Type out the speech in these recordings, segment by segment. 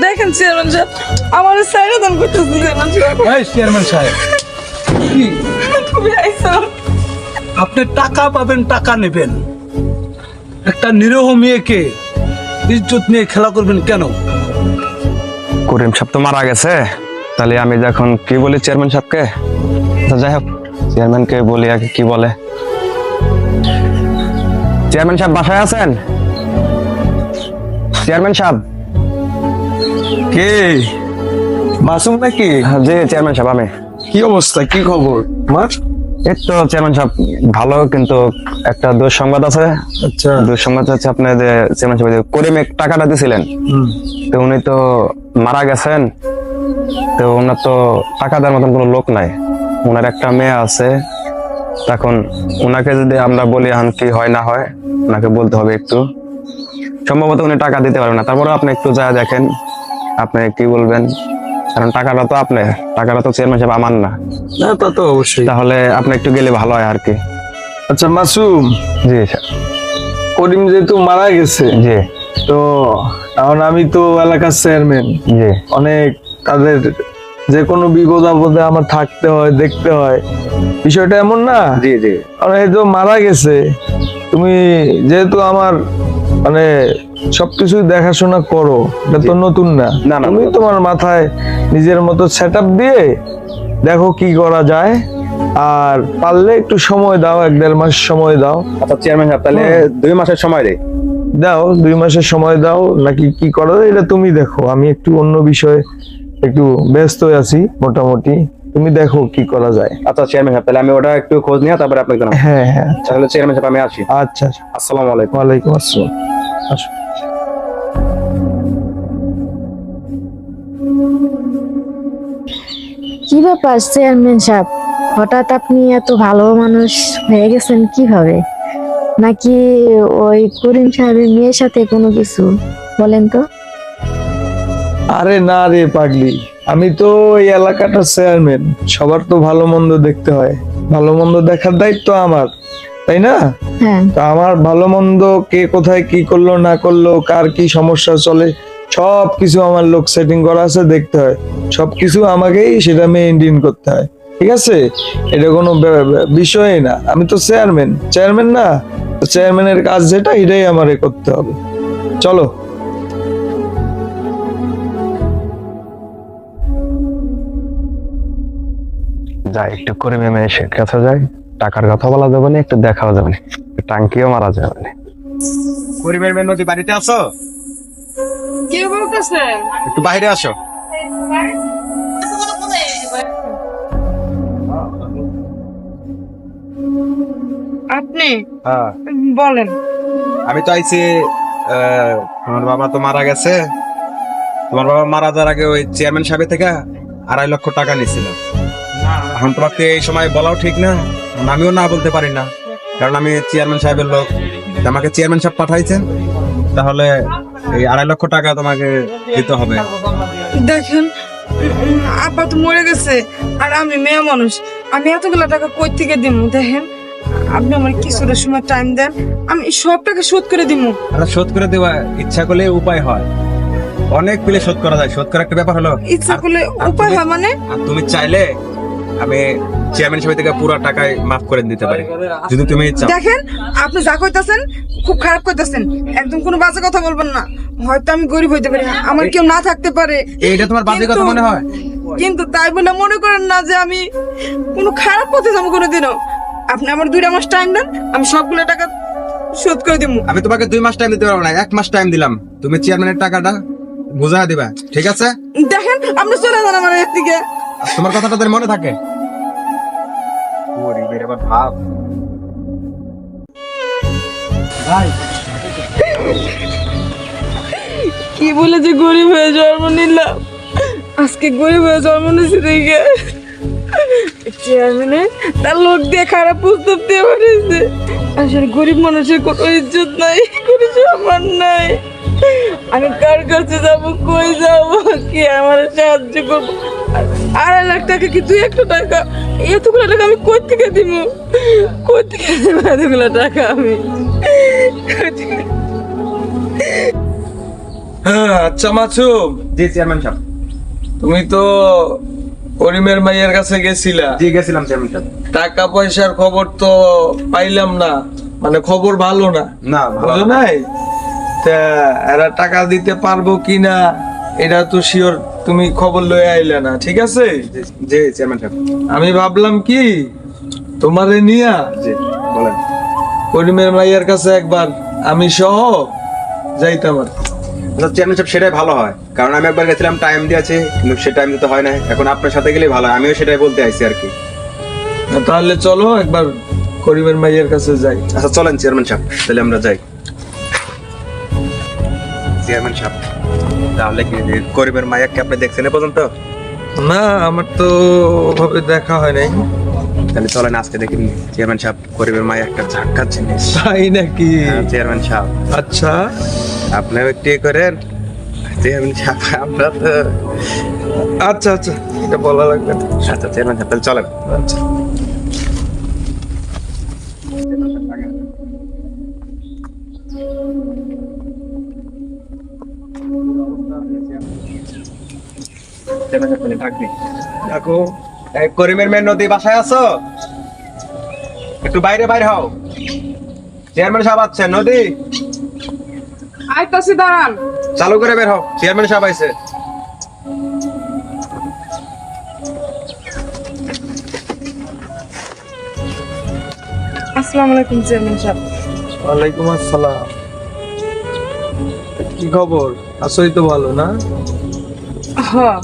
দেখেন চেয়ারম্যান সাহেব, আমার সাইডে দান করতেছে চেয়ারম্যান সাহেব। এই চেয়ারম্যান সাহেব, কি তুমি আইছো? আপনি টাকা পাবেন, টাকা নেবেন, একটা নিরীহ মেয়েকে ইজ্জত নিয়ে খেলা করবেন কেন? করিম সাহেব তো মারা গেছে, তাহলে আমি যখন কি বলি চেয়ারম্যান সাহেবকে? আচ্ছা, যাই হোক, চেয়ারম্যানকে বলি আগে কি বলে। চেয়ারম্যান সাহেব বাসায় আছেন? চেয়ারম্যান সাহেব। কে? মাসুম নাকি? জি চেয়ারম্যান সাহেব, আমি। কি অবস্থা, কি খবর তোমার? এই তো চেয়ারম্যান সাহেব ভালো, কিন্তু একটা দুঃসংবাদ আছে। আচ্ছা। দুঃসংবাদ হচ্ছে আপনার যে চেয়ারম্যান সাহেব যে করিমে টাকাটা দিছিলেন, তো উনি তো মারা গেছেন। তো ওনার তো টাকা দেওয়ার মতন কোনো লোক নাই। ওনার একটা মেয়ে আছে, তখন ওনাকে যদি আমরা বলি এখন কি হয় না হয়, ওনাকে বলতে হবে একটু। সম্ভবত উনি টাকা দিতে পারবেন না, তারপরে আপনি একটু যা দেখেন, আপনি কি বলবেন, কারণ টাকাটা তো আপনার, টাকাটা তো চেয়ারম্যান সাহেব আমার না। না, তা তো অবশ্যই। তাহলে আপনি একটু গেলে ভালো হয় আর কি। আচ্ছা মাসুম, জি স্যার। করিম যেহেতু মারা গেছে, জি তো এখন আমি তো এলাকার চেয়ারম্যান, জি অনেক তাদের যে কোনো বিপদ আপদে আমার থাকতে হয়, দেখতে হয়। বিষয়টা এমন না? জি জি অনেক তো মারা গেছে, তুমি যেহেতু আমার মানে সবকিছু দেখাশোনা করো, এটা তো নতুন না। না, না, তুমি তোমার মাথায় নিজের মতো সেট আপ দিয়ে দেখো কি করা যায়, আর পারলে একটু সময় দাও, 1-1.5 মাস সময় দাও। আচ্ছা চেয়ারম্যান সাহেব, তাহলে 2 মাসের সময় দেয়। দাও 2 মাসের সময় দাও, নাকি কি করা যায় এটা তুমি দেখো। আমি একটু অন্য বিষয়ে একটু ব্যস্ত আছি মোটামুটি, তুমি দেখো কি করা যায়। আচ্ছা চেয়ারম্যান সাহেব, তাহলে আমি ওটা একটু খোঁজ নিয়ে তারপরে আপনাকে জানাবো। হ্যাঁ হ্যাঁ, তাহলে চেয়ারম্যান সাহেব আমি আসি। আচ্ছা আচ্ছা। আসসালামু আলাইকুম। ওয়ালাইকুম আসসালাম। আসো। কি ব্যাপার চেয়ারম্যান সাহেব, হঠাৎ আপনি এত ভালো মানুষ হয়ে গেছেন কিভাবে? নাকি ওই করিম সাহেবের মেয়ের সাথে কোনো কিছু? বলেন তো। আরে না রে পাগলি, আমি তো এই এলাকাটার চেয়ারম্যান, সবার তো ভালো মন্দ দেখতে হয়, ভালো মন্দ দেখার দায়িত্ব আমার, তাই না? হ্যাঁ। তা আমার ভালো মন্দ কে কোথায় কি করলো না করলো, কার কি সমস্যা চলে, সব কিছু আমার লোক সেটিং করা আছে, দেখতে হয়। সবকিছু আমাকেই সেটা মেইনটেইন করতে হয়, ঠিক আছে? এটা কোনো বিষয়ই না। আমি তো চেয়ারম্যান, চেয়ারম্যান না, চেয়ারম্যানের কাজ যেটা, এটাই আমারে করতে হবে। চলো। যাই একটু করে মেমে এসে কাছে যাই, টাকার কথা বলা যাবে না, একটু দেখাও যাবে না, টাঙ্কিও মারা যাবে না। পরিবার মেয়ে নদী বাড়িতে আসো, কে বলতেছেন? একটু বাইরে আসো। আপনি হ্যাঁ, বলেন। আমি তো আইছি। তোমার বাবা তো মারা গেছে। তোমার বাবা মারা যাওয়ার আগে ওই চেয়ারম্যান সাহেব থেকে 2.5 লক্ষ টাকা নিয়েছিল। এখন তোমাকে এই সময় বলাও ঠিক না, আমিও না বলতে পারি না, কারণ আমি চেয়ারম্যান সাহেবের লোক। আমাকে চেয়ারম্যান সাহেব পাঠাইছেন, তাহলে এই 2.5 লক্ষ টাকা তোমাকে দিতে হবে। দেখেন, আব্বা তো মরে গেছে, আর আমি মেয়ে মানুষ, আমি এতগুলো টাকা কই থেকে দিব? দেখেন, আপনি আমার কিছুটা সময় টাইম দেন, আমি সব টাকা শোধ করে দিব। আর শোধ করে দেওয়া ইচ্ছা করলে উপায় হয়, অনেক পেলে শোধ করা যায়। শোধ করার একটা ব্যাপার হলো, ইচ্ছা করলে উপায় হয় মানে? আর তুমি চাইলে আমি চেয়ারম্যান সাহেব থেকে পুরো টাকায় মাফ করে দিতে পারি, যদি তুমি চাও। দেখেন, আপনি যা কইতাছেন খুব খারাপ কইতাছেন, একদম কোনো বাজে কথা বলবেন না। হয়তো আমি গরিব হইতে পারি, আমার কেউ না থাকতে পারে, এইটা তোমার বাজে কথা মনে হয়? কিন্তু তাই বলে মনে করেন না যে আমি কোনো খারাপ পথে যাবো কোনোদিনও। আপনি আমার 2 মাস টাইম দেন, আমি সবগুলো টাকা শোধ করে দিব। আমি তোমাকে 2 মাস টাইম দিতে পারবো না, 1 মাস টাইম দিলাম। তুমি চেয়ারম্যানের টাকাটা বুঝা দিবা, ঠিক আছে? দেখেন, আপনি চলে যান আমার এর থেকে। আর তোমার কথাটা তোর মনে থাকে। গরিবের আবার ভাব। কি বলে যে গরিব হয়ে জন্ম নিলাম, আজকে গরিব হয়ে জন্ম নিয়েছি দেখে চেয়ারম্যানে তার লোক দিয়ে খারাপ প্রস্তাব দিয়ে পাঠিয়েছে। আসলে গরিব মানুষের কোনো ইজ্জত নাই, কোনো সম্মান নাই। আমি কার কাছে যাব, কই যাব, কে আমার সাহায্য করবো? 2.5 লাখ টাকা কি 2-1 টাকা? এতগুলো টাকা আমি কই থেকে দিব? কই থেকে দিব এতগুলো টাকা আমি? হ্যাঁ, আচ্ছা মাসুম, জি চেয়ারম্যান সাহেব। তুমি তো করিমের মাইয়ের কাছে গেছিলা, জি গেছিলাম চেয়ারম্যান সাহেব। টাকা পয়সার খবর তো পাইলাম না, মানে খবর ভালো না, না বুঝো নাই? তা এরা টাকা দিতে পারবো কিনা এটা তো শিওর তুমি খবর লয়ে আইলে না, ঠিক আছে? জি চেয়ারম্যান সাহেব। আমি ভাবলাম কি তোমারে নিয়া জি বলেন। করিমের মাইয়ার কাছে একবার আমি সহ যাইতাম আর কি। আচ্ছা চেয়ারম্যান সাহেব, সেটাই ভালো হয়, কারণ আমি একবার গেছিলাম, টাইম দিয়েছে, কিন্তু সে টাইম দিতে হয় না। এখন আপনার সাথে গেলেই ভালো হয়, আমিও সেটাই বলতে আইছি আর কি। তাহলে চলো একবার করিমের মাইয়ার কাছে যাই। আচ্ছা চলেন চেয়ারম্যান সাহেব, তাহলে আমরা যাই। চেয়ারম্যান সাহেব, তাহলে কি গরিবের মায়াকে আপনি দেখছেন এ পর্যন্ত? না, আমার তো ওভাবে দেখা হয় নাই। তাহলে চলেন আজকে দেখি চেয়ারম্যান সাহেব গরিবের মায়া একটা ঝাক্কার জিনিস। তাই নাকি? হ্যাঁ, চেয়ারম্যান সাহেব আচ্ছা, আপনিও একটু ইয়ে করেন। চেয়ারম্যান সাহেব আমরা তো আচ্ছা আচ্ছা, এটা বলা লাগবে না। আচ্ছা চেয়ারম্যান সাহেব তাহলে চলেন। আচ্ছা, দেখো এই করিমের মেয়ের নদী বাসায় আছো? একটু বাইরে বাইরে হও। চেয়ারম্যান সাহেব আছেন, নদী আইতাছি, দাঁড়ান। চালু করে বের হও, চেয়ারম্যান সাহেব আইছে। আসসালামু আলাইকুম চেয়ারম্যান সাহেব। ওয়ালাইকুম আসসালাম। কি খবর? আসোই তো ভালো না? হ্যাঁ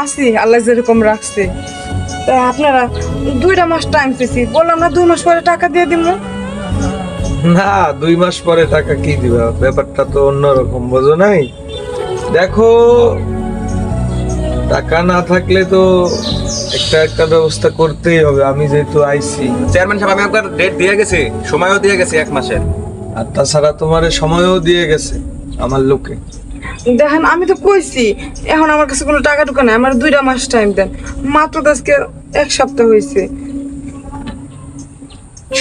আছি, আল্লাহ যেরকম রাখছে। তা আপনারা 2টা মাস টাইম পেয়েছি, বললাম না 2 মাস পরে টাকা দিয়ে দিব। না, 2 মাস পরে টাকা কি দিবা? ব্যাপারটা তো অন্যরকম, বোঝো নাই? দেখো, টাকা না থাকলে তো একটা ব্যবস্থা করতেই হবে। আমি যেহেতু আইছি, চেয়ারম্যান সাহেব আমি একবার ডেট দিয়ে গেছি, সময়ও দিয়ে গেছি 1 মাসের। আর তাছাড়া তোমার সময়ও দিয়ে গেছে আমার লোকে। দেখেন আমি তো কইছি, এখন আমার কাছে কোনো টাকা টুকা নাই, আমার 2টা মাস টাইম দেন। মাত্র তো আজকে 1 সপ্তাহ হয়েছে।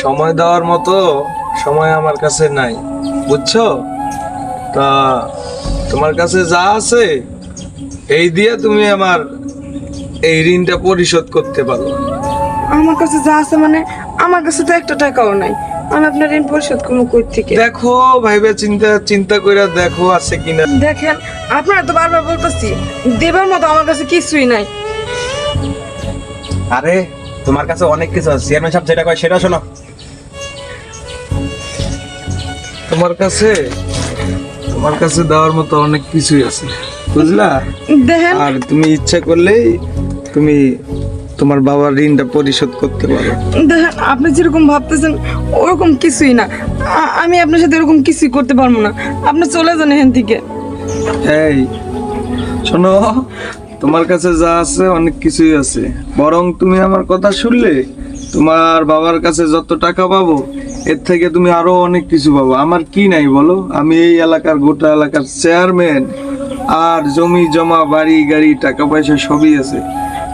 সময় দেওয়ার মতো সময় আমার কাছে নাই, বুঝছো? তা তোমার কাছে যা আছে এই দিয়ে তুমি আমার এই ঋণটা পরিশোধ করতে পারো। আমার কাছে যা আছে মানে আমার কাছে তো একটা টাকাও নাই, আমি আপনার ঋণ পরিশোধ করবো কই থেকে? দেখো, ভাইবে চিন্তা করে দেখো আছে কিনা। দেখেন আপনারা তো বারবার বলতেছি, দেবার মতো আমার কাছে কিছুই নাই। আরে তোমার কাছে অনেক কিছু আছে, চেয়ারম্যান সাহেব যেটা কয় সেটা শোনো। তোমার কাছে দেওয়ার মতো অনেক কিছুই আছে, বুঝলা? দেখেন আর তুমি ইচ্ছা করলেই তুমি তোমার বাবার ঋণটা পরিশোধ করতে পারো। দেখেন আপনি যেরকম ভাবতেছেন ওরকম কিছুই না। আমি আপনার সাথে এরকম কিছুই করতে পারবো না, আপনি চলে যান এখান থেকে। এই শোনো, তোমার কাছে যা আছে অনেক কিছুই আছে, বরং তুমি আমার কথা শুনলে তোমার বাবার কাছে যত টাকা পাবো এর থেকে তুমি আরো অনেক কিছু পাবো। আমার কি নাই বলো? আমি এই এলাকার, গোটা এলাকার চেয়ারম্যান, আর জমি জমা, বাড়ি গাড়ি, টাকা পয়সা সবই আছে।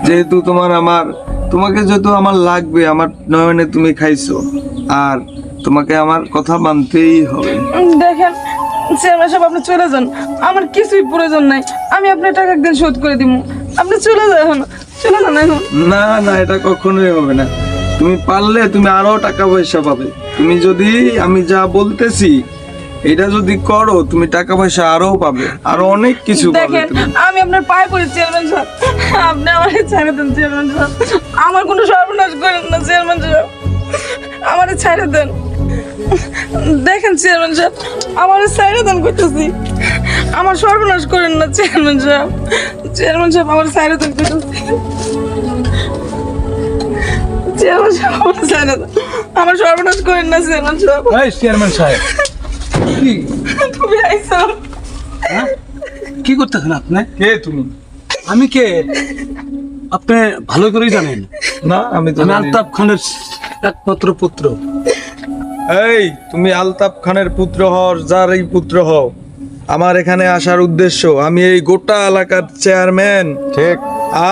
যেহেতু তোমাকে যেহেতু আমার লাগবে, আমার নয়নে তুমি খাইছো, আর তোমাকে আমার কথা মানতেই হবে। দেখেন চেয়ারম্যান সাহেব আপনি চলে যান, আমার কিছুই প্রয়োজন নাই, আমি আপনার টাকা একদিন শোধ করে দিব। আপনি চলে যান এখন, চলে যান এখন। না না, এটা কখনোই হবে না। তুমি পারলে তুমি আরো টাকা পয়সা পাবে। তুমি যদি আমি যা বলতেছি এটা যদি করো, তুমি টাকা পয়সা আরো পাবে, আরো অনেক কিছু পাবে দেখেন তুমি। আমি আপনার পায়ে পড়ি চেয়ারম্যান সাহেব, আপনি আমার ছেড়ে দেন চেয়ারম্যান সাহেব, আমার কোনো সর্বনাশ করেন না চেয়ারম্যান সাহেব, আমার ছেড়ে দেন। দেখেন চেয়ারম্যান সাহেব, আমার ছেড়ে দেন করতেছি, আমার সর্বনাশ করেন না চেয়ারম্যান সাহেব। চেয়ারম্যান সাহেব আমার ছেড়ে দেন করতেছি, চেয়ারম্যান সাহেব আমার ছেড়ে দেন, আমার সর্বনাশ করেন না চেয়ারম্যান সাহেব। এই চেয়ারম্যান সাহেব, কি তুমি আইসো, কি করতেছেন আপনি? কে তুমি? আমি কে আপনি ভালো করেই জানেন। না, আমি তো আমি জানি না। আলতাফ খানের একমাত্র পুত্র। এই, তুমি আলতাফ খানের পুত্র হও, যারই পুত্র হও, আমার এখানে আসার উদ্দেশ্য আমি এই গোটা এলাকার চেয়ারম্যান। ঠিক।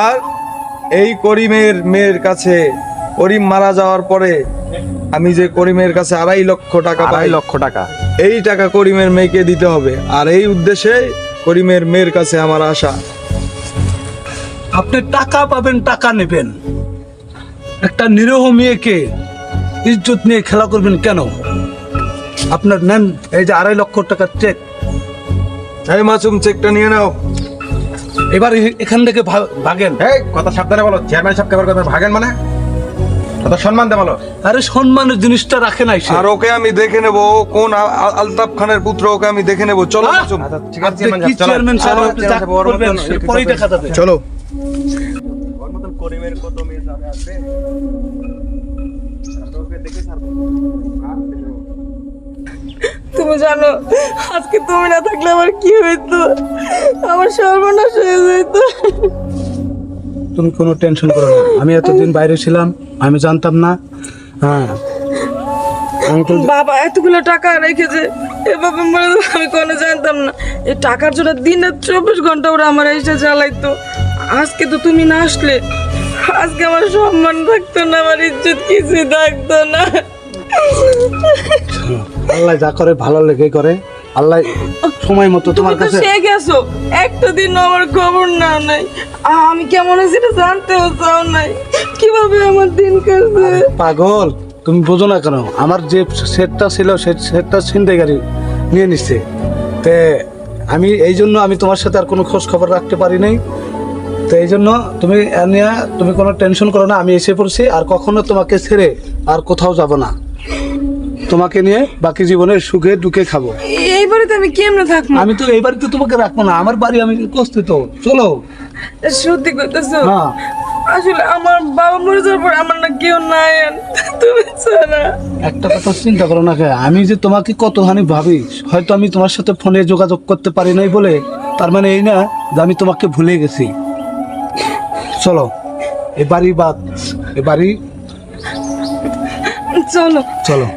আর এই করিমের মেয়ের কাছে, করিম মারা যাওয়ার পরে আমি যে করিমের কাছে 2.5 লক্ষ টাকা পাই, 2.5 লক্ষ টাকা। এই টাকা করিমের মেয়েকে দিতে হবে। আর এই উদ্দেশ্যে করিমের মেয়ের কাছে আমার আশা। আপনি টাকা পাবেন, টাকা নেবেন। একটা নিরীহ মেয়েকে ইজ্জত নিয়ে খেলা করবেন কেন? আপনার নেন এই যে 2.5 লক্ষ টাকার চেক। এই মাসুম, চেকটা নিয়ে নাও। এবার এখান থেকে ভাগেন। এই কথা সাবধানে বলো, চেয়ারম্যান সাহেবকে আবার কথা ভাগেন মানে? কথা সম্মান দে বলো। আরে সম্মানের জিনিসটা রাখে নাই সে। আর ওকে আমি দেখে নেব, কোন আলতাফ খানের পুত্র, ওকে আমি দেখে নেব। চলো হ্যাঁ? মাসুম, ঠিক আছে, আপনি কি চেয়ারম্যান সাহেব, আপনি যা করবেন সেটা পরেই দেখা যাবে। চলো। করিমের কত মেয়ে যাবে আসবে, ওকে দেখে ছাড়বো। তুমি জানো আজকে তুমি না থাকলে আমার কি হইতো? আমার সর্বনাশ হয়ে যেত। তুমি কোনো টেনশন করো না, আমি এতদিন বাইরে ছিলাম, আমি জানতাম না। হ্যাঁ আঙ্কেল, বাবা এতগুলো টাকা রেখেছে, এভাবে মরে যাবে আমি কোনো জানতাম না। এই টাকার জন্য দিনে 24 ঘন্টা ওরা আমার এসে জ্বালাইতো। আজকে তো তুমি না আসলে আজকে আমার সম্মান থাকতো না, আমার ইজ্জত কিছুই থাকতো না। আল্লাহ যা করে ভালো লেগে করে। আল্লাহ সময় মতো তোমার তুমি তো কাছে। সে গেছো, একটা দিন আমার খবর না নাই। আমি কেমন আছি এটা জানতেও চাও নাই। কিভাবে আমার দিন কাটছে? পাগল, তুমি বোঝো না কেন? আমার যে সেটটা ছিল সেই সেটটা ছিনতাইকারী নিয়ে নিচ্ছে। তে আমি এই জন্য আমি তোমার সাথে আর কোনো খোঁজ খবর রাখতে পারি নাই। তো এই জন্য তুমি নিয়ে তুমি কোনো টেনশন করো না, আমি এসে পড়ছি। আর কখনো তোমাকে ছেড়ে আর কোথাও যাব না। তোমাকে নিয়ে বাকি জীবনের সুখে দুঃখে খাবো। এই বাড়িতে আমি কেমনে থাকবো? আমি তো এই বাড়িতে তোমাকে রাখবো না, আমার বাড়ি আমি কষ্ট তো। চলো। সত্যি কইতেছো? হ্যাঁ, আসলে আমার বাবা মরে যাওয়ার পর আমার না কেউ নাই, আর তুমি ছাড়া। একটা কথা চিন্তা করো না, আমি যে তোমাকে কতখানি ভাবি। হয়তো আমি তোমার সাথে ফোনে যোগাযোগ করতে পারি নাই বলে তার মানে এই না যে আমি তোমাকে ভুলে গেছি। চলো, এ বাড়ি বাদ, এ বাড়ি চলো। চলো।